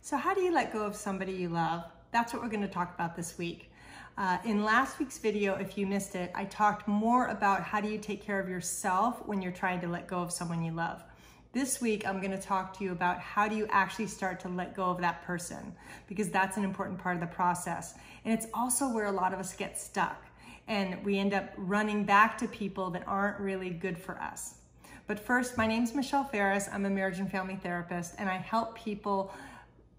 So how do you let go of somebody you love? That's what we're going to talk about this week. In last week's video, if you missed it, I talked more about how do you take care of yourself when you're trying to let go of someone you love. This week, I'm going to talk to you about how do you actually start to let go of that person, because that's an important part of the process. And it's also where a lot of us get stuck and we end up running back to people that aren't really good for us. But first, my name's Michelle Ferris. I'm a marriage and family therapist, and I help people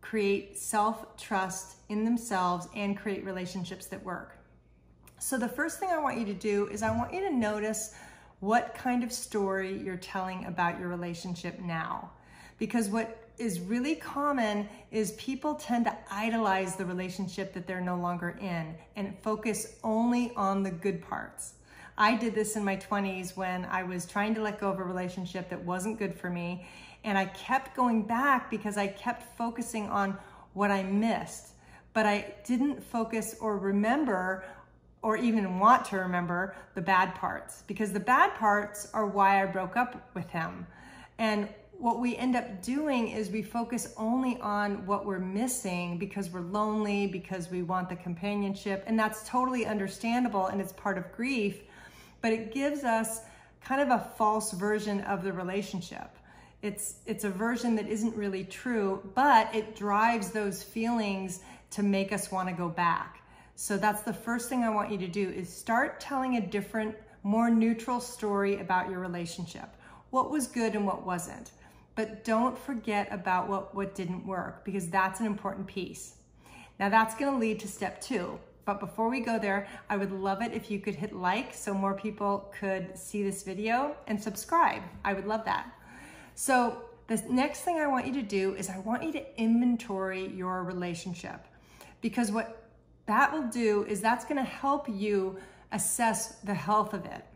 create self-trust in themselves and create relationships that work. So the first thing I want you to do is I want you to notice what kind of story you're telling about your relationship now. Because what is really common is people tend to idolize the relationship that they're no longer in and focus only on the good parts. I did this in my 20s when I was trying to let go of a relationship that wasn't good for me. And I kept going back because I kept focusing on what I missed. But I didn't focus or remember or even want to remember the bad parts, because the bad parts are why I broke up with him. And what we end up doing is we focus only on what we're missing because we're lonely, because we want the companionship. And that's totally understandable and it's part of grief, but it gives us kind of a false version of the relationship. It's a version that isn't really true, but it drives those feelings to make us want to go back. So that's the first thing I want you to do, is start telling a different, more neutral story about your relationship. What was good and what wasn't. But don't forget about what didn't work, because that's an important piece. Now that's going to lead to step 2. But before we go there, I would love it if you could hit like so more people could see this video, and subscribe. I would love that. So the next thing I want you to do is I want you to inventory your relationship, because what that will do is that's going to help you assess the health of it.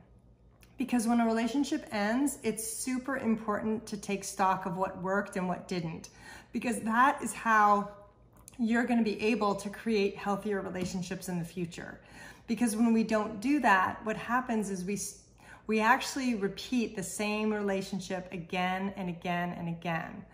Because when a relationship ends, it's super important to take stock of what worked and what didn't, because that is how you're going to be able to create healthier relationships in the future. Because when we don't do that, what happens is we actually repeat the same relationship again and again and again.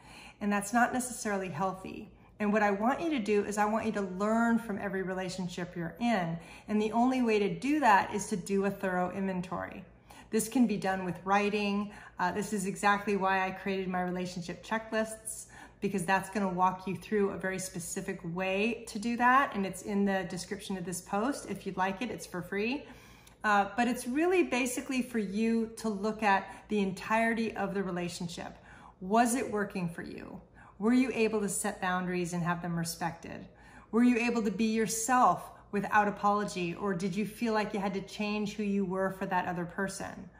And that's not necessarily healthy. And what I want you to do is I want you to learn from every relationship you're in. And the only way to do that is to do a thorough inventory. This can be done with writing. This is exactly why I created my relationship checklists, because that's going to walk you through a very specific way to do that. And it's in the description of this post. If you'd like it, it's for free. But it's really basically for you to look at the entirety of the relationship. Was it working for you? Were you able to set boundaries and have them respected? Were you able to be yourself without apology? Or did you feel like you had to change who you were for that other person?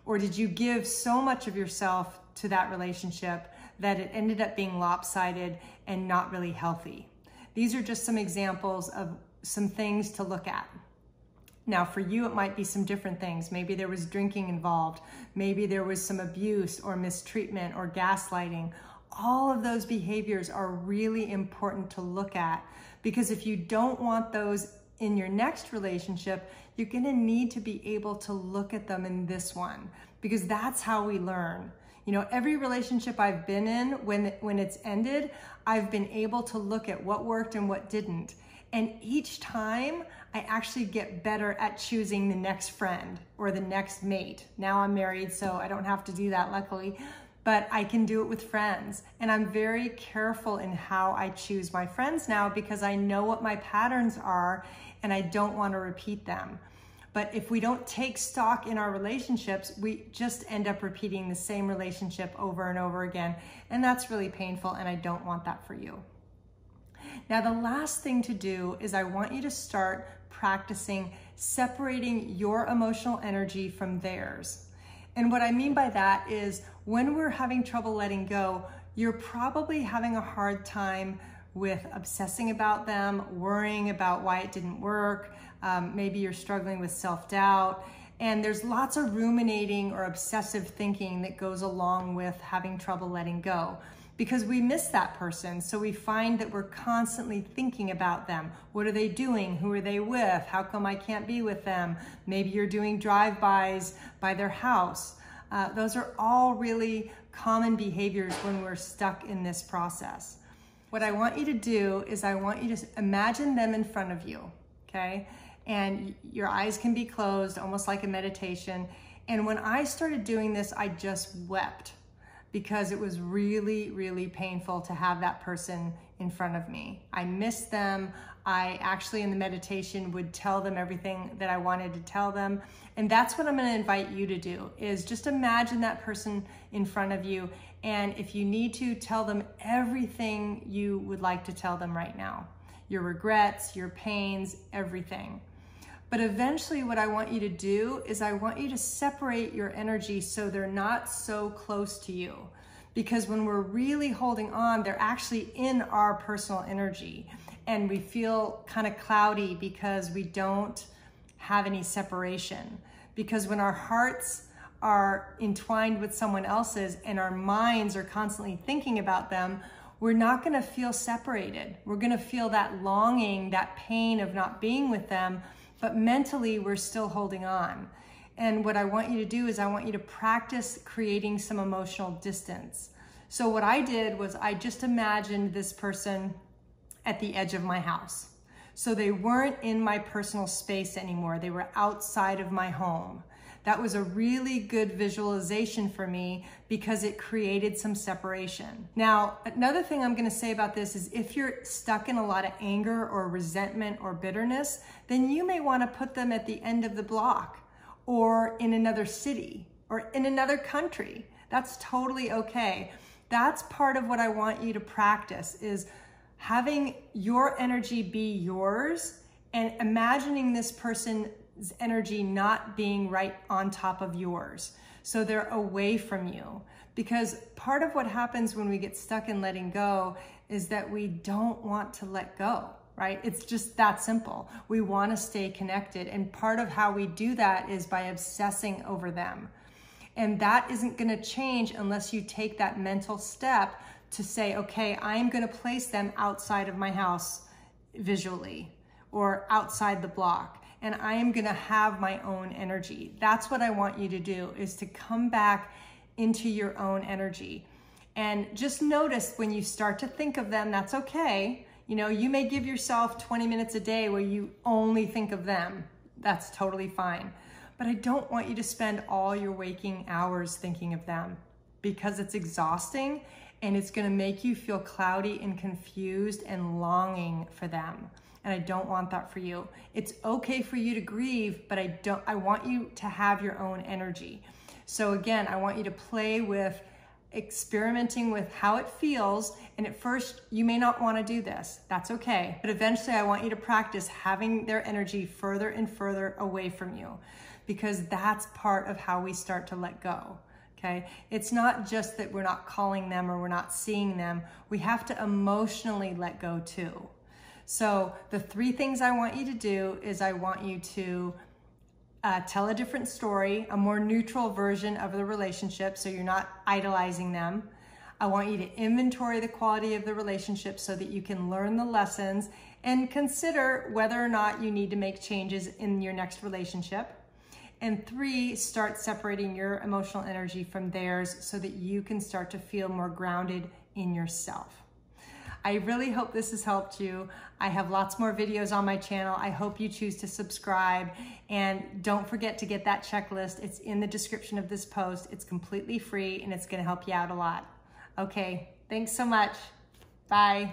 Or did you give so much of yourself to that relationship that it ended up being lopsided and not really healthy? These are just some examples of some things to look at. Now, for you, it might be some different things. Maybe there was drinking involved. Maybe there was some abuse or mistreatment or gaslighting. All of those behaviors are really important to look at, because if you don't want those in your next relationship, you're going to need to be able to look at them in this one, because that's how we learn. You know, every relationship I've been in, when it's ended, I've been able to look at what worked and what didn't. And each time I actually get better at choosing the next friend or the next mate. Now I'm married, so I don't have to do that, luckily, but I can do it with friends. And I'm very careful in how I choose my friends now, because I know what my patterns are and I don't want to repeat them. But if we don't take stock in our relationships, we just end up repeating the same relationship over and over again. And that's really painful, and I don't want that for you. Now, the last thing to do is I want you to start practicing separating your emotional energy from theirs. And what I mean by that is, when we're having trouble letting go, you're probably having a hard time with obsessing about them, worrying about why it didn't work. Maybe you're struggling with self-doubt. And there's lots of ruminating or obsessive thinking that goes along with having trouble letting go, because we miss that person. So we find that we're constantly thinking about them. What are they doing? Who are they with? How come I can't be with them? Maybe you're doing drive-bys by their house. Those are all really common behaviors when we're stuck in this process. What I want you to do is I want you to imagine them in front of you, okay? And your eyes can be closed, almost like a meditation. And when I started doing this, I just wept because it was really, really painful to have that person in front of me. I missed them. I actually, in the meditation, would tell them everything that I wanted to tell them. And that's what I'm gonna invite you to do, is just imagine that person in front of you. And if you need to, tell them everything you would like to tell them right now. Your regrets, your pains, everything. But eventually what I want you to do is I want you to separate your energy so they're not so close to you. Because when we're really holding on, they're actually in our personal energy. And we feel kind of cloudy because we don't have any separation. Because when our hearts are entwined with someone else's and our minds are constantly thinking about them, we're not gonna feel separated. We're gonna feel that longing, that pain of not being with them, but mentally we're still holding on. And what I want you to do is I want you to practice creating some emotional distance. So what I did was I just imagined this person at the edge of my house. So they weren't in my personal space anymore. They were outside of my home. That was a really good visualization for me because it created some separation. Now, another thing I'm gonna say about this is if you're stuck in a lot of anger or resentment or bitterness, then you may wanna put them at the end of the block or in another city or in another country. That's totally okay. That's part of what I want you to practice, is having your energy be yours and imagining this person's energy not being right on top of yours. So they're away from you. Because part of what happens when we get stuck in letting go is that we don't want to let go, right? It's just that simple. We want to stay connected. And part of how we do that is by obsessing over them. And that isn't going to change unless you take that mental step to say, okay, I'm going to place them outside of my house visually or outside the block. And I am going to have my own energy. That's what I want you to do, is to come back into your own energy. And just notice when you start to think of them, that's okay. You know, you may give yourself 20 minutes a day where you only think of them. That's totally fine. But I don't want you to spend all your waking hours thinking of them, because it's exhausting and it's going to make you feel cloudy and confused and longing for them. And I don't want that for you. It's okay for you to grieve, but I want you to have your own energy. So again, I want you to play with experimenting with how it feels. And at first, you may not want to do this. That's okay. But eventually, I want you to practice having their energy further and further away from you, because that's part of how we start to let go. Okay? It's not just that we're not calling them or we're not seeing them. We have to emotionally let go too. So the 3 things I want you to do is I want you to tell a different story, a more neutral version of the relationship, so you're not idolizing them. I want you to inventory the quality of the relationship so that you can learn the lessons and consider whether or not you need to make changes in your next relationship. And 3, start separating your emotional energy from theirs so that you can start to feel more grounded in yourself. I really hope this has helped you. I have lots more videos on my channel. I hope you choose to subscribe, and don't forget to get that checklist. It's in the description of this post. It's completely free and it's gonna help you out a lot. Okay, thanks so much. Bye.